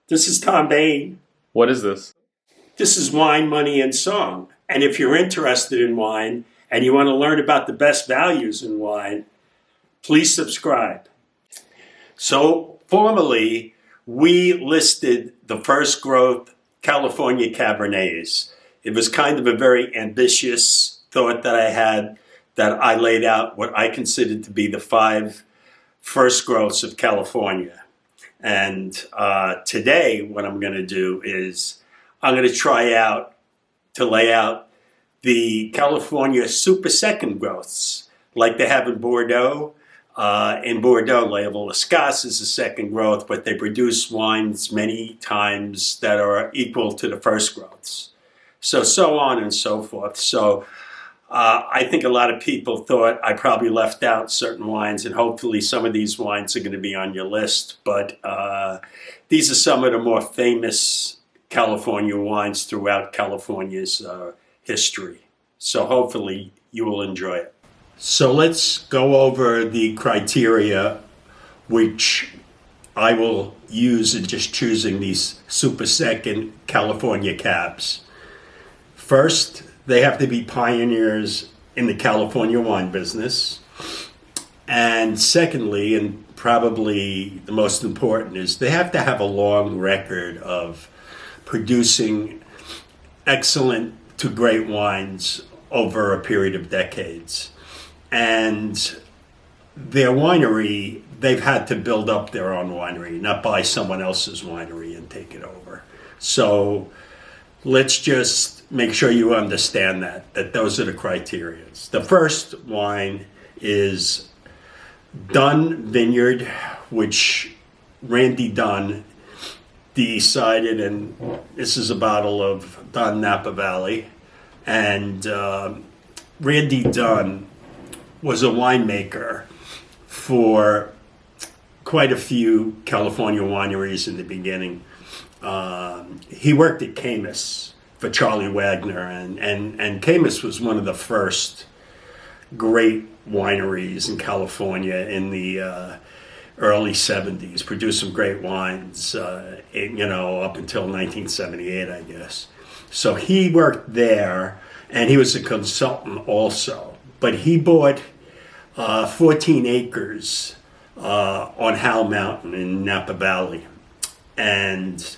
This is Tom Bain. What is this? This is Wine, Money, and Song. And if you're interested in wine and you want to learn about the best values in wine, please subscribe. So, formerly, we listed the first growth California Cabernets. It was kind of a very ambitious thought that I had, that I laid out what I considered to be the 5 first growths of California. And today, what I'm going to do is I'm going to try out to lay out the California super second growths, like they have in Bordeaux. In Bordeaux, Lascaux is a second growth, but they produce wines many times that are equal to the first growths. So on and so forth. So I think a lot of people thought I probably left out certain wines, and hopefully some of these wines are going to be on your list. But these are some of the more famous California wines throughout California's history. So hopefully you will enjoy it. So let's go over the criteria which I will use in just choosing these super second California cabs. First, they have to be pioneers in the California wine business. And secondly, and probably the most important, is they have to have a long record of producing excellent to great wines over a period of decades. And their winery, they've had to build up their own winery, not buy someone else's winery and take it over. So let's just make sure you understand that those are the criteria. The first wine is Dunn Vineyard, which Randy Dunn decided, and this is a bottle of Dunn Napa Valley. And Randy Dunn was a winemaker for quite a few California wineries in the beginning. He worked at Camus for Charlie Wagner, and Camus was one of the first great wineries in California in the early 70s, produced some great wines, up until 1978, I guess. So he worked there, and he was a consultant also. But he bought 14 acres on Howell Mountain in Napa Valley. And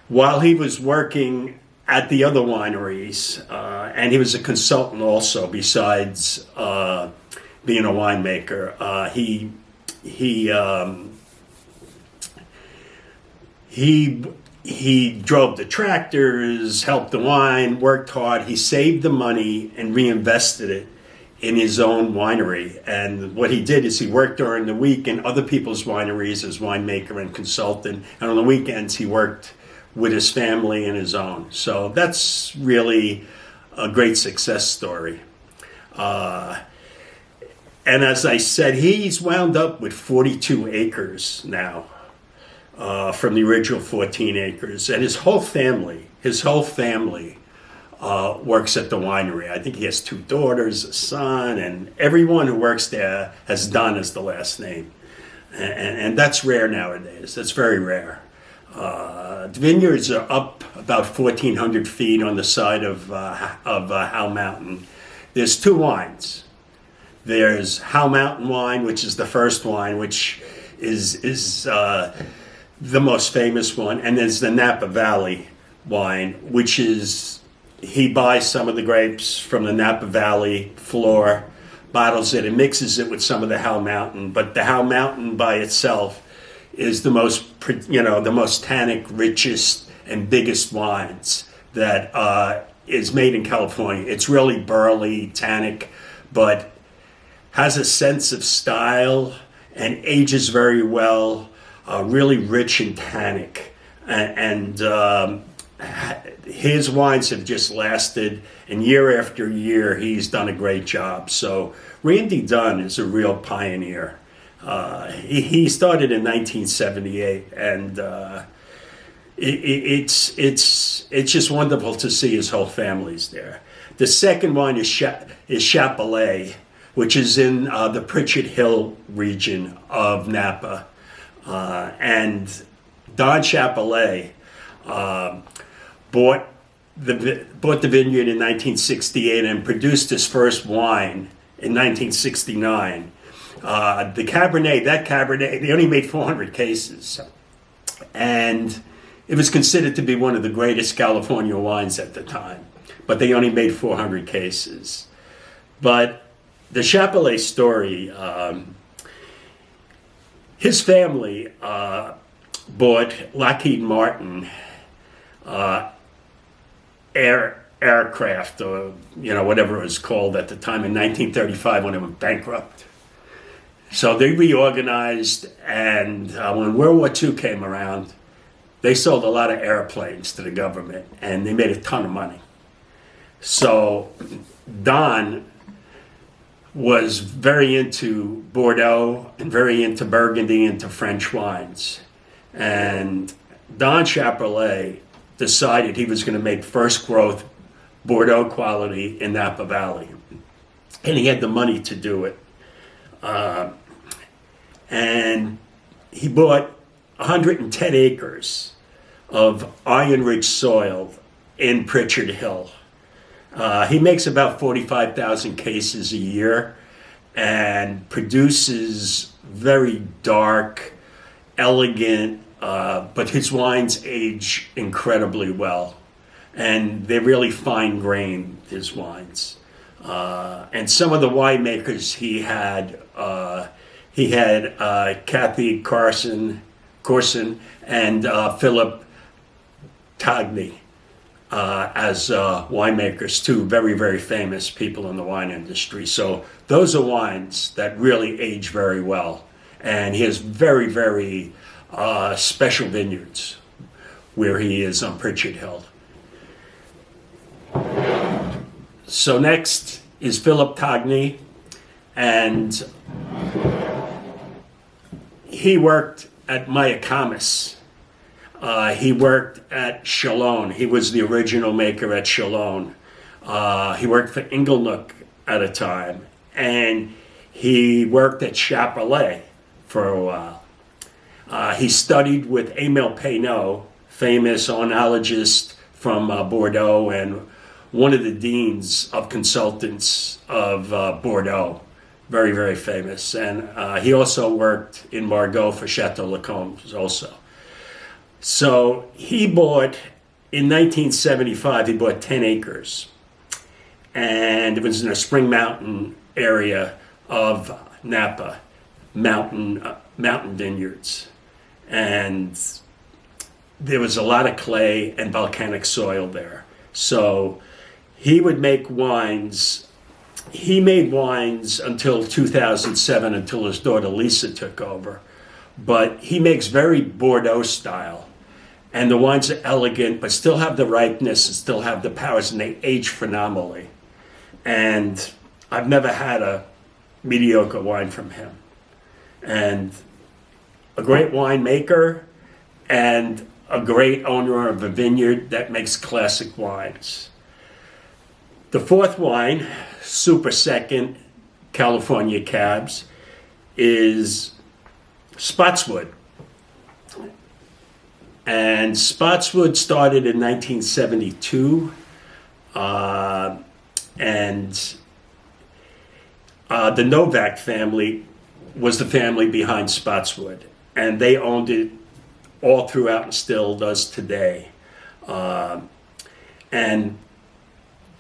while he was working at the other wineries, and he was a consultant also, besides being a winemaker, he drove the tractors, helped the wine, worked hard. He saved the money and reinvested it in his own winery. And what he did is he worked during the week in other people's wineries as winemaker and consultant. And on the weekends, he worked with his family and his own. So that's really a great success story. And as I said, he's wound up with 42 acres now from the original 14 acres. And his whole family works at the winery. I think he has 2 daughters, a son, and everyone who works there has Dunn as the last name. And that's rare nowadays. That's very rare. The vineyards are up about 1,400 feet on the side of Howell Mountain. There's 2 wines. There's Howell Mountain wine, which is the first wine, which is the most famous one. And there's the Napa Valley wine, which is, he buys some of the grapes from the Napa Valley floor, bottles it, and mixes it with some of the Howell Mountain. But the Howell Mountain by itself is the most tannic, richest, and biggest wines that is made in California. It's really burly, tannic, but has a sense of style and ages very well, really rich and tannic. And his wines have just lasted, and year after year, he's done a great job. So Randy Dunn is a real pioneer. He started in 1978, and it's just wonderful to see his whole family's there. The second one is Chapelet, which is in the Pritchard Hill region of Napa, and Don Chapelet bought the vineyard in 1968 and produced his first wine in 1969. The Cabernet, they only made 400 cases. And it was considered to be one of the greatest California wines at the time. But they only made 400 cases. But the Chapelet story, his family bought Lockheed Martin aircraft, or whatever it was called at the time, in 1935 when it went bankrupt. So they reorganized, and when World War II came around, they sold a lot of airplanes to the government, and they made a ton of money. So Don was very into Bordeaux and very into Burgundy, into French wines. And Don Chapelet decided he was going to make first growth Bordeaux quality in Napa Valley. And he had the money to do it. And he bought 110 acres of iron-rich soil in Pritchard Hill. He makes about 45,000 cases a year and produces very dark, elegant, but his wines age incredibly well. And they're really fine-grained, his wines. And some of the winemakers he had Kathy Corson and Philip Tagny as winemakers, two very, very famous people in the wine industry. So those are wines that really age very well. And he has very, very special vineyards where he is on Pritchard Hill. So next is Philip Tagny, and he worked at Mayacamas. He worked at Chalon. He was the original maker at Chalon. He worked for Inglenook at a time, and he worked at Chapelet for a while. He studied with Émile Peynaud, famous oenologist from Bordeaux and one of the deans of consultants of Bordeaux. Very, very famous. And he also worked in Margaux for Chateau Lacombe also. So he bought, in 1975, he bought 10 acres. And it was in a Spring Mountain area of Napa, mountain vineyards. And there was a lot of clay and volcanic soil there. So he would make wines. He made wines until 2007, until his daughter Lisa took over. But he makes very Bordeaux style. And the wines are elegant, but still have the ripeness and still have the powers, and they age phenomenally. And I've never had a mediocre wine from him. And a great winemaker and a great owner of a vineyard that makes classic wines. The fourth wine, super second, California Cabs, is Spotswood. And Spotswood started in 1972, and the Novak family was the family behind Spotswood, and they owned it all throughout and still does today. And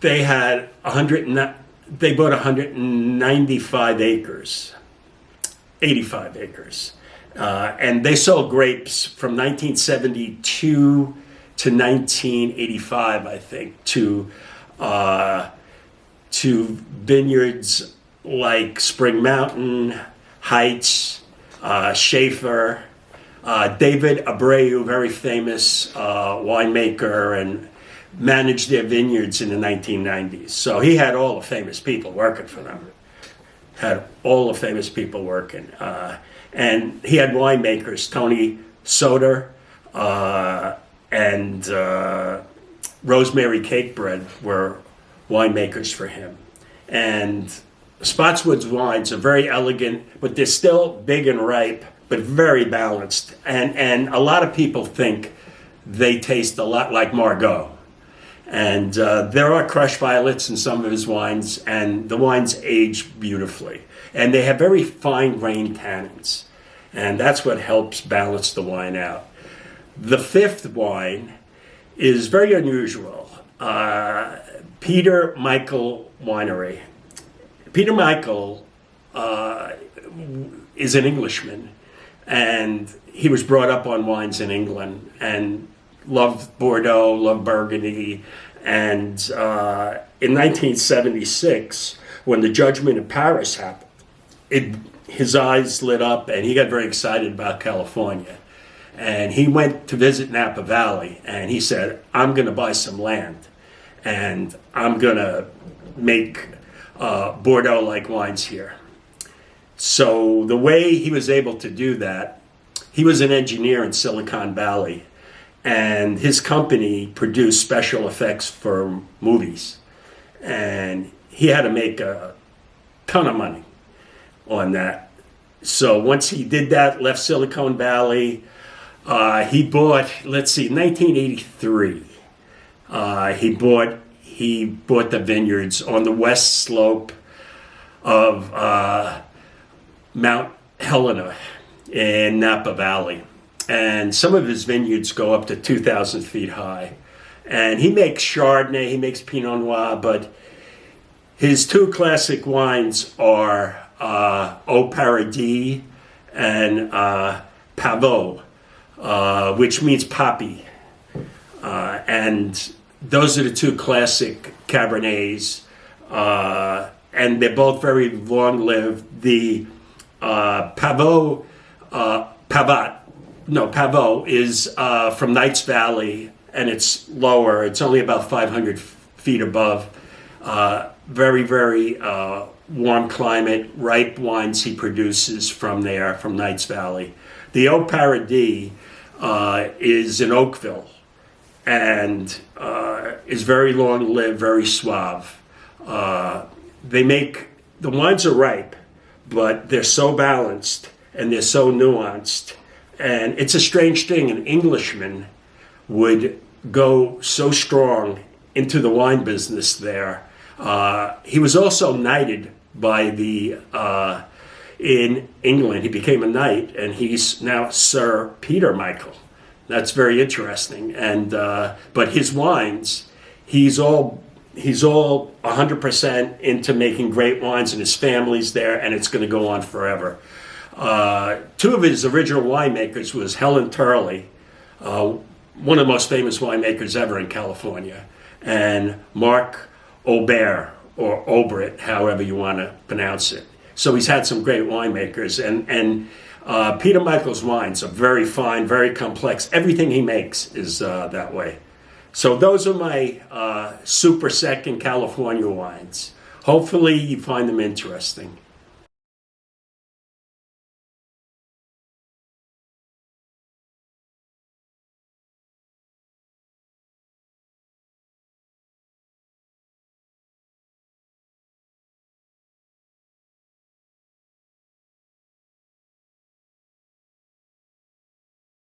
they had they bought 195 acres, 85 acres. And they sold grapes from 1972 to 1985, I think, to vineyards like Spring Mountain, Heights, Schaefer, David Abreu, very famous winemaker, and managed their vineyards in the 1990s. So he had all the famous people working for them. Had all the famous people working. And he had winemakers, Tony Soder and Rosemary Cakebread were winemakers for him. And Spotswood's wines are very elegant, but they're still big and ripe, but very balanced. And a lot of people think they taste a lot like Margaux. And there are crushed violets in some of his wines, and the wines age beautifully. And they have very fine-grained tannins, and that's what helps balance the wine out. The fifth wine is very unusual. Peter Michael Winery. Peter Michael is an Englishman, and he was brought up on wines in England and loved Bordeaux, loved Burgundy. And in 1976, when the Judgment of Paris happened, his eyes lit up and he got very excited about California. And he went to visit Napa Valley and he said, I'm going to buy some land and I'm going to make Bordeaux-like wines here. So the way he was able to do that, he was an engineer in Silicon Valley, and his company produced special effects for movies. And he had to make a ton of money on that. So once he did that, left Silicon Valley, he bought, let's see, 1983, he bought the vineyards on the west slope of Mount Helena in Napa Valley. And some of his vineyards go up to 2,000 feet high. And he makes Chardonnay, he makes Pinot Noir, but his two classic wines are Au Paradis and Pavot, which means poppy. And those are the two classic Cabernets. And they're both very long-lived. The Pavot is from Knights Valley, and it's lower. It's only about 500 feet above. Very, very warm climate, ripe wines he produces from there, from Knights Valley. The Au Paradis is in Oakville and is very long-lived, very suave. The wines are ripe, but they're so balanced and they're so nuanced. And it's a strange thing, an Englishman would go so strong into the wine business there. He was also knighted by in England. He became a knight, and he's now Sir Peter Michael. That's very interesting. And but his wines, he's all 100% into making great wines, and his family's there, and it's going to go on forever. Two of his original winemakers was Helen Turley, one of the most famous winemakers ever in California, and Mark Aubert, or Obert, however you want to pronounce it. So he's had some great winemakers, and Peter Michael's wines are very fine, very complex. Everything he makes is that way. So those are my super second California wines. Hopefully you find them interesting.